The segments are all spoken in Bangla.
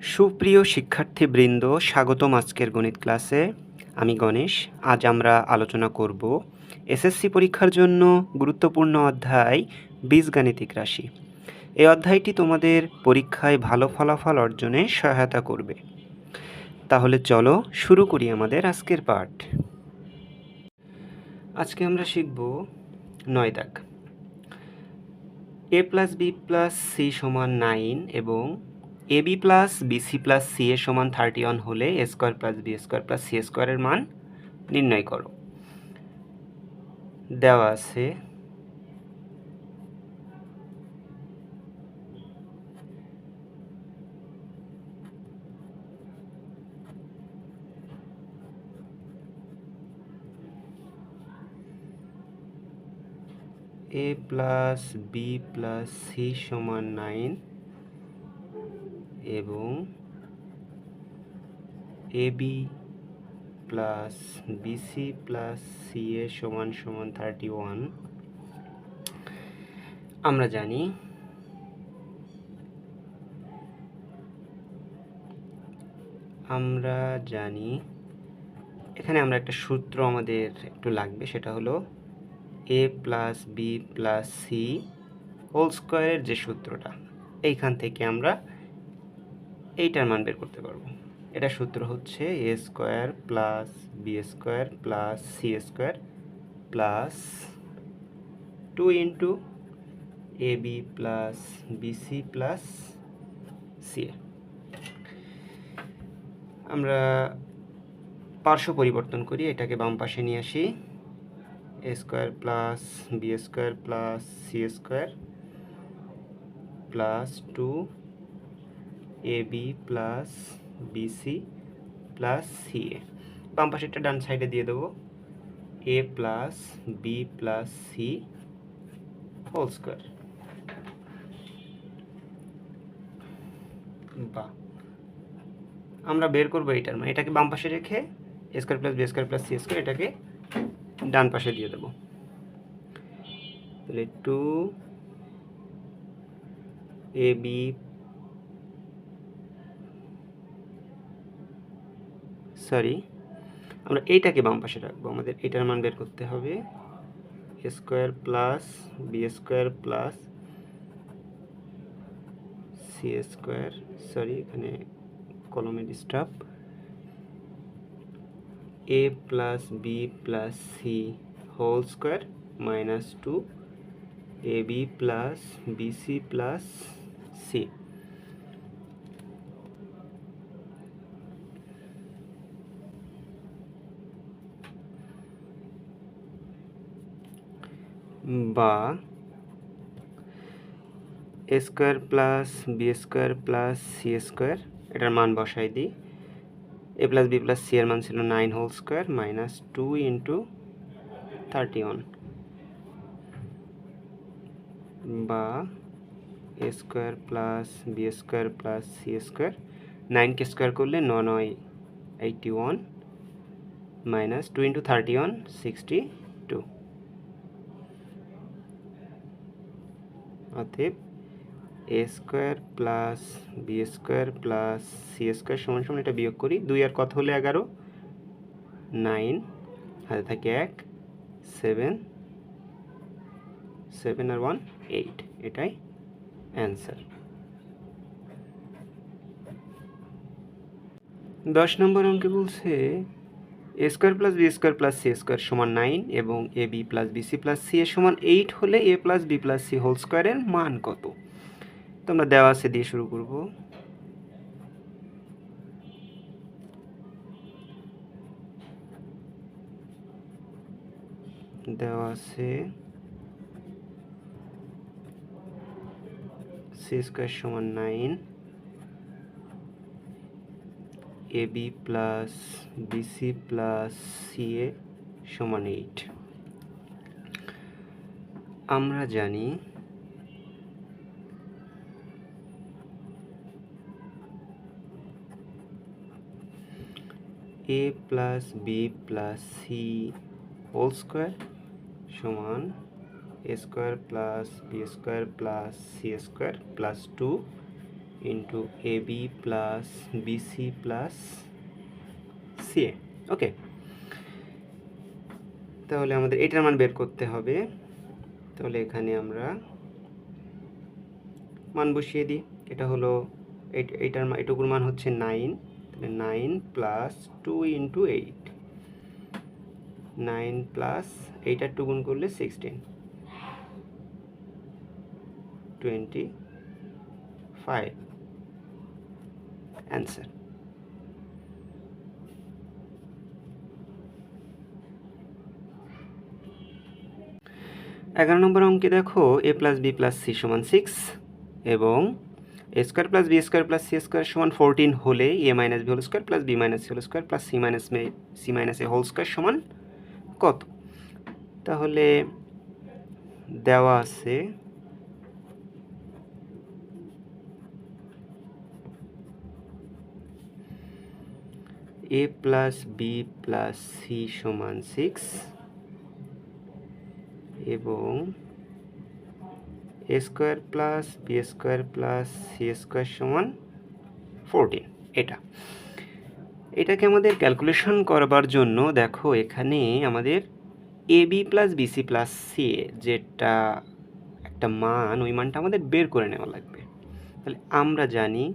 সুপ্রিয় শিক্ষার্থীবৃন্দ, স্বাগতম আজকের গণিত ক্লাসে। আমি গণেশ। আজ আমরা আলোচনা করব এসএসসি পরীক্ষার জন্য গুরুত্বপূর্ণ অধ্যায় বীজগাণিতিক রাশি। এই অধ্যায়টি তোমাদের পরীক্ষায় ভালো ফলাফল অর্জনে সহায়তা করবে। তাহলে চলো শুরু করি আমাদের আজকের পাঠ। আজকে আমরা শিখব 9 দাগ। a plus B plus C সমান 9 এবং ab plus BC plus C A সমান 31 হলে a square plus B square plus C স্কোয়ারের মান নির্ণয় করো। দেওয়া আছে a plus B plus C সমান 9 এবং ab plus BC plus C A সমান 31। আমরা জানি এখানে আমরা একটা সূত্র আমাদের একটু লাগবে, সেটা হলো a plus B plus C whole স্কোয়ারের যে সূত্রটা, এইখান থেকে আমরা এইটার মান বের করতে পারবো। এটা সূত্র হচ্ছে a square plus B square plus C square plus 2 into A B plus BC plus C. আমরা পার্শ্ব পরিবর্তন করি, এটাকে বাম পাশে নিয়ে আসি। A square plus B square plus C square plus 2 A B plus BC plus C A. বাম পাশেরটা ডান সাইডে দিয়ে দেবো, A plus B plus C whole square. বা আমরা বের করবো এইটার মানে, এটাকে বাম পাশে রেখে A square plus B square plus C square এটাকে ডান পাশে দিয়ে দেবো। তাহলে 2 এ বি আমরা এইটাকে বাম পাশে রাখবো। আমাদের এটার মান বের করতে হবে A square plus B square plus C square, এখানে কলমে disturb, A plus B plus C whole square minus 2 A B plus BC plus C. বা A square plus B square plus C square, এটার মান বসাই দিই। A plus B plus C এর মান ছিল 9 হোল স্কোয়ার মাইনাস 2 ইন্টু 31, বা A square plus B square plus C square, 9কে স্কোয়ার করলে 9 81 মাইনাস 2 ইন্টু 31 62। অতএব A square plus B square plus C square সমান সমান, এটা বিয়োগ করি, 2 আর কত হলে 11, 9 হাতে থাকে 1, 7 আর 1 8, এটাই অ্যান্সার। 10 নম্বর অঙ্কে বলছে A square plus B square plus C square সমান 9 এবং A B plus BC plus C এর সমান 8 হলে A plus B plus C whole স্কোয়ারের মান কত? তো আমরা দেওয়া আছে দিয়ে শুরু করব। দেওয়া আছে সি স্কোয়ার সমান 9, A B plus BC plus C A সমান 8। আমরা জানি A plus B plus C whole square সমান A square plus B square plus C square plus 2 into A B plus BC plus C A. Okay, তাহলে আমাদের এটার মান বের করতে হবে। তাহলে এখানে আমরা মান বসিয়ে দিই। এটা হলো এটুকুর মান হচ্ছে 9, তাহলে 9 প্লাস 2 ইন্টু 8, 9 প্লাস 8 আর 2 গুণ করলে 16, 25 অ্যান্সার। এগারো নম্বর অঙ্কে দেখো A plus B plus C সমান 6 এবং A square plus B square plus C square সমান 14 হলে A minus B whole square plus B minus C whole square plus C minus A whole square সমান কত? তাহলে দেওয়া আছে A plus B plus C সমান 6 এবং A square plus B square plus C square সমান 14। এটাকে আমাদের ক্যালকুলেশন করবার জন্য দেখো এখানে আমাদের A B plus BC plus C যেটা একটা মান, ওই মানটা আমাদের বের করে নেওয়া লাগবে। তাহলে আমরা জানি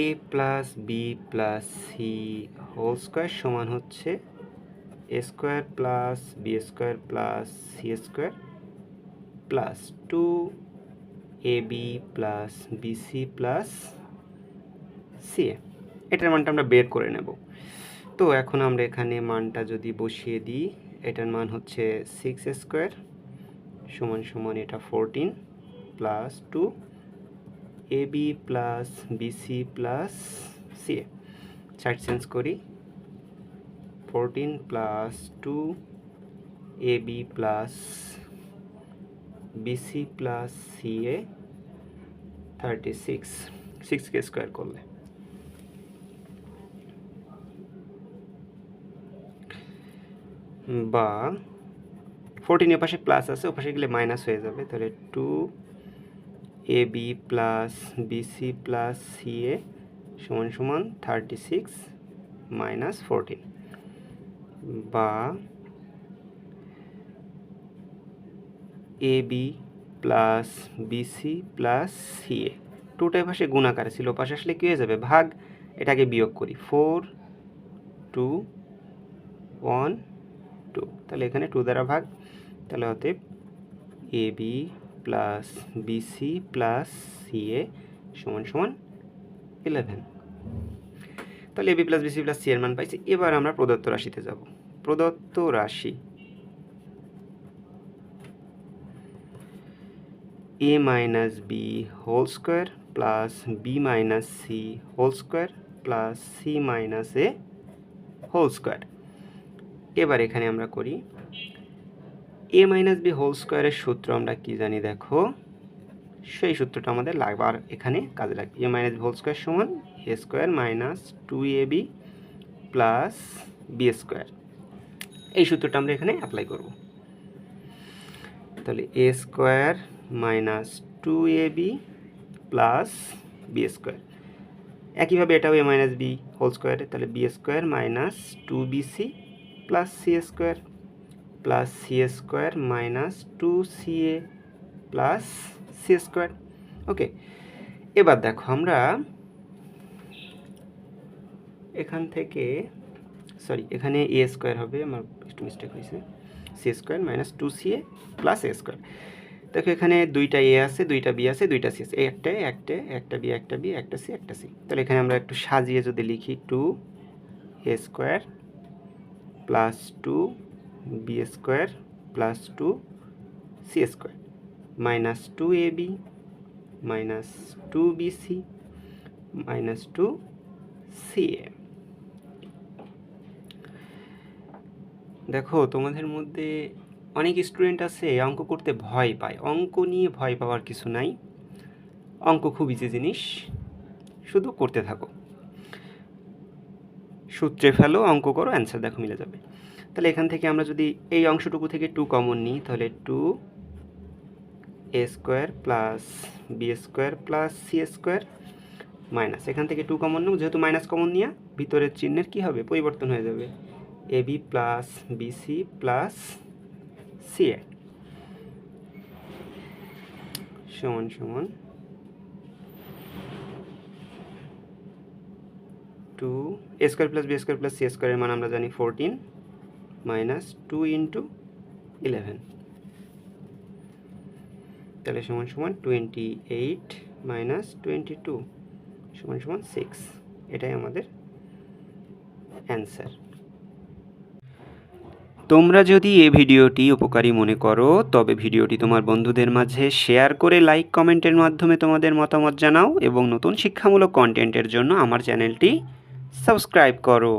A plus B plus C whole square সমান হচ্ছে A square plus B square plus C square plus 2ab plus BC plus C. এটার মানটা আমরা বের করে নেব। তো এখন আমরা এখানে মানটা যদি বসিয়ে দিই, এটার মান হচ্ছে 6 স্কোয়ার সমান সমান এটা 14 plus 2ab plus BC plus C. Side change করি, 14 plus 2ab plus BC plus C A 36, 6কে স্কোয়ার করলে বা 14 এর পাশে প্লাস আছে, ও পাশে গেলে মাইনাস হয়ে যাবে। তাহলে 2ab plus BC plus CA সমান সমান 36 মাইনাস 14 বা ab plus BC plus C A. 2টার পাশে গুণাকার ছিল, পাশে আসলে কী হয়ে যাবে? ভাগ। এটাকে বিয়োগ করি, 4 2 1 2, তাহলে এখানে 2 দ্বারা ভাগ। তাহলে অতএব ab plus BC plus CA সমান সমান 11। তাহলে ab plus BC plus C এর মান পাইছি। এবার আমরা প্রদত্ত রাশিতে যাব। প্রদত্ত রাশি a minus B whole square plus B minus C whole square plus C minus A whole square. এবার এখানে আমরা করি এ মাইনাস বি হোল স্কোয়ারের সূত্র আমরা কি জানি দেখো, সেই সূত্রটা আমাদের লাগবে আর এখানে কাজে লাগবে। A minus B whole square সমান A square minus 2ab plus B square. এই সূত্রটা আমরা এখানে অ্যাপ্লাই করব। তাহলে A square minus 2ab plus B square. একইভাবে এটাও এ মাইনাস বি হোল স্কোয়ারে, তাহলে B square minus 2bc plus C square plus C square minus 2ca plus C square. Okay, এবার দেখো আমরা এখান থেকে এখানে এ স্কোয়ার হবে, আমার একটু মিস্টেক হয়েছে, C square minus 2ca plus A square. দেখো এখানে দুইটা এ আছে, দুইটা বি আছে, দুইটা সি আছে, একটা বি একটা সি একটা সি। তাহলে এখানে আমরা একটু সাজিয়ে যদি লিখি 2a square plus 2b square plus 2c square minus 2ab minus 2bc minus 2ca। দেখো তোমাদের মধ্যে অনেক স্টুডেন্ট আছে অঙ্ক করতে ভয় পায়। অঙ্ক নিয়ে ভয় পাওয়ার কিছু নাই, অঙ্ক খুব ইজি জিনিস, শুধু করতে থাকো, সূত্রে ফেলো, অঙ্ক করো, অ্যান্সার দেখো মিলে যাবে। তাহলে এখান থেকে আমরা যদি এই অংশটুকু থেকে 2 কমন নিই তাহলে 2 a square plus B square plus C square minus, এখান থেকে 2 কমন নেব, যেহেতু মাইনাস কমন নিয়ে ভিতরের চিহ্নের কি হবে, পরিবর্তন হয়ে যাবে, A B plus BC plus C A সমান সমান 2 a square plus B square plus C স্কোয়ারের মান আমরা জানি 14 মাইনাস 2 ইন্টু 11, তাহলে সমান সমান 28 মাইনাস 22 সমান সমান 6, এটাই আমাদের অ্যান্সার। তোমরা যদি এই ভিডিওটি উপকারী মনে করো তবে ভিডিওটি তোমার বন্ধুদের মাঝে শেয়ার করে লাইক কমেন্টের মাধ্যমে তোমাদের মতামত জানাও এবং নতুন শিক্ষামূলক কন্টেন্টের জন্য আমার চ্যানেলটি সাবস্ক্রাইব করো।